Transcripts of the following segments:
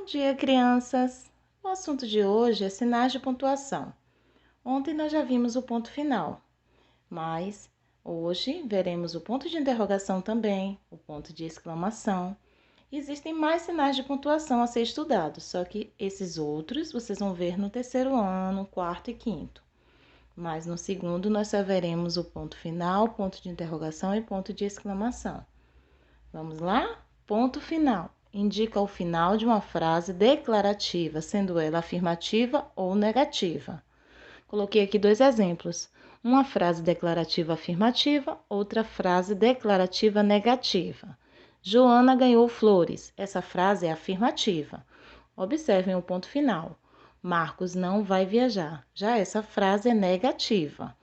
Bom dia, crianças! O assunto de hoje é sinais de pontuação. Ontem nós já vimos o ponto final, mas hoje veremos o ponto de interrogação também, o ponto de exclamação. Existem mais sinais de pontuação a ser estudados, só que esses outros vocês vão ver no terceiro ano, quarto e quinto. Mas no segundo nós só veremos o ponto final, ponto de interrogação e ponto de exclamação. Vamos lá? Ponto final. Indica o final de uma frase declarativa, sendo ela afirmativa ou negativa. Coloquei aqui dois exemplos. Uma frase declarativa afirmativa, outra frase declarativa negativa. Joana ganhou flores. Essa frase é afirmativa. Observem o ponto final. Marcos não vai viajar. Já essa frase é negativa,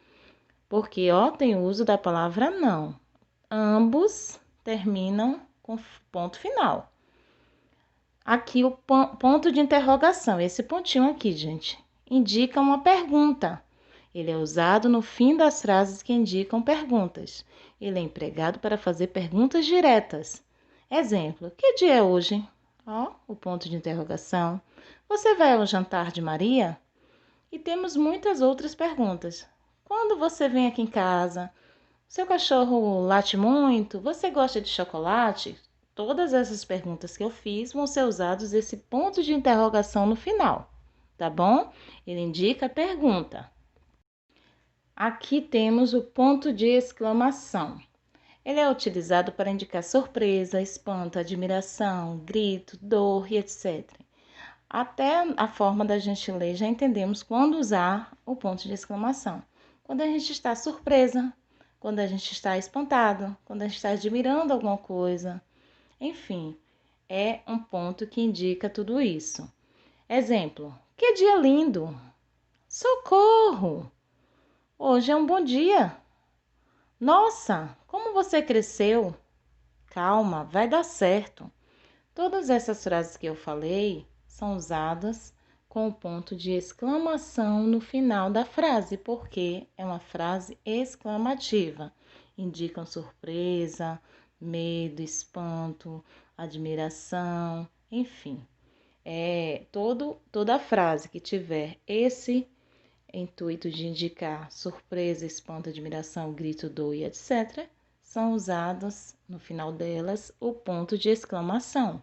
porque tem o uso da palavra não. Ambos terminam com ponto final. Aqui o ponto de interrogação, esse pontinho aqui, gente, indica uma pergunta. Ele é usado no fim das frases que indicam perguntas. Ele é empregado para fazer perguntas diretas. Exemplo, que dia é hoje? O ponto de interrogação. Você vai ao jantar de Maria? E temos muitas outras perguntas. Quando você vem aqui em casa? Seu cachorro late muito? Você gosta de chocolate? Todas essas perguntas que eu fiz vão ser usados esse ponto de interrogação no final, tá bom? Ele indica a pergunta. Aqui temos o ponto de exclamação. Ele é utilizado para indicar surpresa, espanto, admiração, grito, dor e etc. Até a forma da gente ler já entendemos quando usar o ponto de exclamação. Quando a gente está surpresa, quando a gente está espantado, quando a gente está admirando alguma coisa. Enfim, é um ponto que indica tudo isso. Exemplo, que dia lindo! Socorro! Hoje é um bom dia! Nossa, como você cresceu! Calma, vai dar certo. Todas essas frases que eu falei são usadas com o ponto de exclamação no final da frase, porque é uma frase exclamativa. Indicam surpresa, medo, espanto, admiração, enfim. Toda frase que tiver esse intuito de indicar surpresa, espanto, admiração, grito, dor e etc., são usadas no final delas o ponto de exclamação.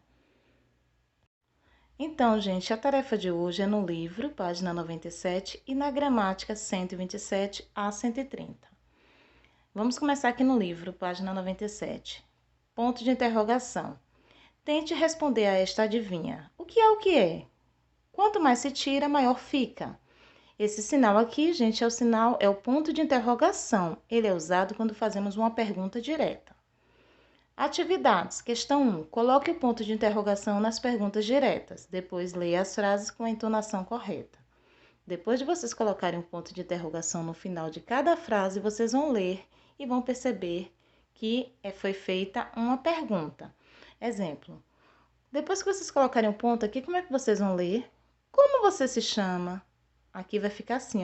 Então, gente, a tarefa de hoje é no livro, página 97, e na gramática 127 a 130. Vamos começar aqui no livro, página 97. Ponto de interrogação. Tente responder a esta adivinha. O que é o que é? Quanto mais se tira, maior fica. Esse sinal aqui, gente, é o ponto de interrogação. Ele é usado quando fazemos uma pergunta direta. Atividades. Questão 1. Coloque o ponto de interrogação nas perguntas diretas. Depois, leia as frases com a entonação correta. Depois de vocês colocarem um ponto de interrogação no final de cada frase, vocês vão ler e vão perceber que foi feita uma pergunta. Exemplo. Depois que vocês colocarem um ponto aqui, como é que vocês vão ler? Como você se chama? Aqui vai ficar assim,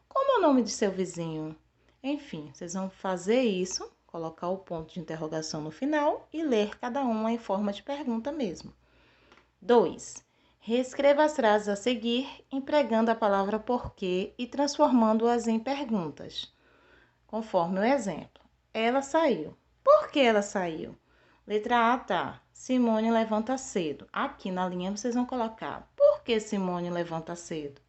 Como é o nome de seu vizinho? Enfim, vocês vão fazer isso, colocar o ponto de interrogação no final e ler cada uma em forma de pergunta mesmo. 2. Reescreva as frases a seguir, empregando a palavra porquê e transformando-as em perguntas, conforme o exemplo. Ela saiu. Por que ela saiu? Letra A, tá. Simone levanta cedo. Aqui na linha vocês vão colocar por que Simone levanta cedo?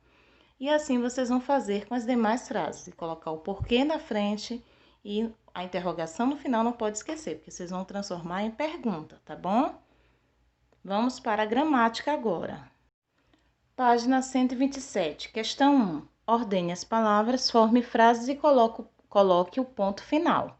E assim vocês vão fazer com as demais frases. Colocar o porquê na frente e a interrogação no final não pode esquecer, porque vocês vão transformar em pergunta, tá bom? Vamos para a gramática agora. Página 127, questão 1. Ordene as palavras, forme frases e coloque o ponto final.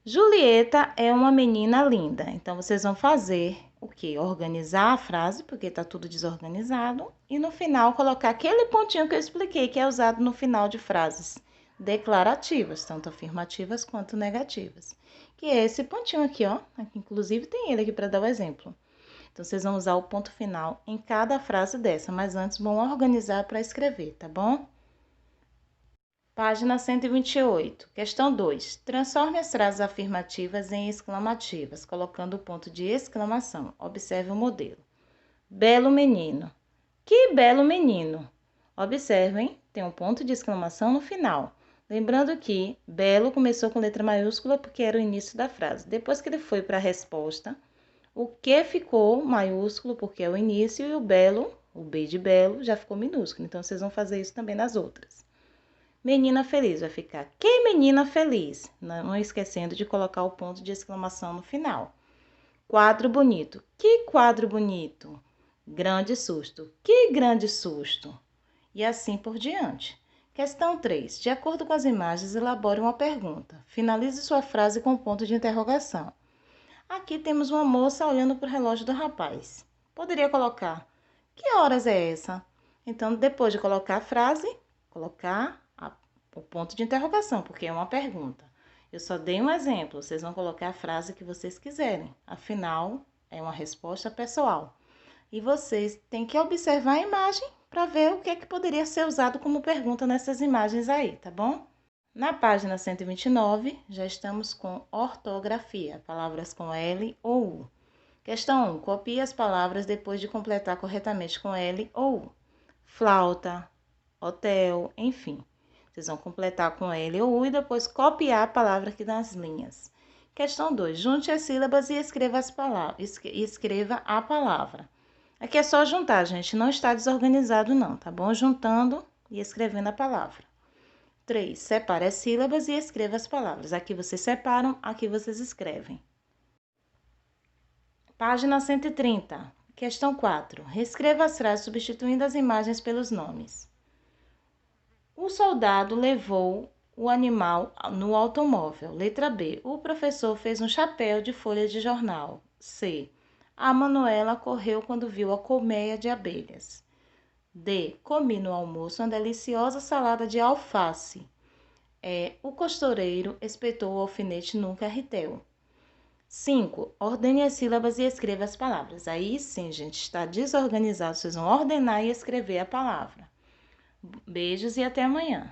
Julieta é uma menina linda. Então, vocês vão fazer o quê? Organizar a frase, porque está tudo desorganizado. E no final, colocar aquele pontinho que eu expliquei, que é usado no final de frases declarativas, tanto afirmativas quanto negativas. Que é esse pontinho aqui, Aqui, inclusive, tem ele aqui para dar o exemplo. Então, vocês vão usar o ponto final em cada frase dessa, mas antes vão organizar para escrever, tá bom? Página 128, questão 2. Transforme as frases afirmativas em exclamativas, colocando o ponto de exclamação. Observe o modelo. Belo menino. Que belo menino! Observem, tem um ponto de exclamação no final. Lembrando que belo começou com letra maiúscula porque era o início da frase. Depois que ele foi para a resposta, o que ficou maiúsculo porque é o início e o belo, o B de belo, já ficou minúsculo. Então, vocês vão fazer isso também nas outras. Menina feliz vai ficar que menina feliz, não esquecendo de colocar o ponto de exclamação no final. Quadro bonito. Que quadro bonito! Grande susto. Que grande susto! E assim por diante. Questão 3. De acordo com as imagens, elabore uma pergunta. Finalize sua frase com ponto de interrogação. Aqui temos uma moça olhando para o relógio do rapaz. Poderia colocar: que horas é essa? Então, depois de colocar a frase, colocar o ponto de interrogação, porque é uma pergunta. Eu só dei um exemplo, vocês vão colocar a frase que vocês quiserem. Afinal, é uma resposta pessoal. E vocês têm que observar a imagem para ver o que é que poderia ser usado como pergunta nessas imagens aí, tá bom? Na página 129, já estamos com ortografia, palavras com L ou U. Questão 1. Copie as palavras depois de completar corretamente com L ou U. Flauta, hotel, enfim. Vocês vão completar com L ou U e depois copiar a palavra aqui nas linhas. Questão 2. Junte as sílabas e escreva as palavras. Escreva a palavra. Aqui é só juntar, gente. Não está desorganizado, não, tá bom? Juntando e escrevendo a palavra. 3. Separe as sílabas e escreva as palavras. Aqui vocês separam, aqui vocês escrevem. Página 130. Questão 4. Reescreva as frases substituindo as imagens pelos nomes. O soldado levou o animal no automóvel. Letra B. O professor fez um chapéu de folha de jornal. C. A Manuela correu quando viu a colmeia de abelhas. D. Comi no almoço uma deliciosa salada de alface. O costureiro espetou o alfinete num carretel. 5. Ordene as sílabas e escreva as palavras. Aí sim, gente, está desorganizado. Vocês vão ordenar e escrever a palavra. Beijos e até amanhã.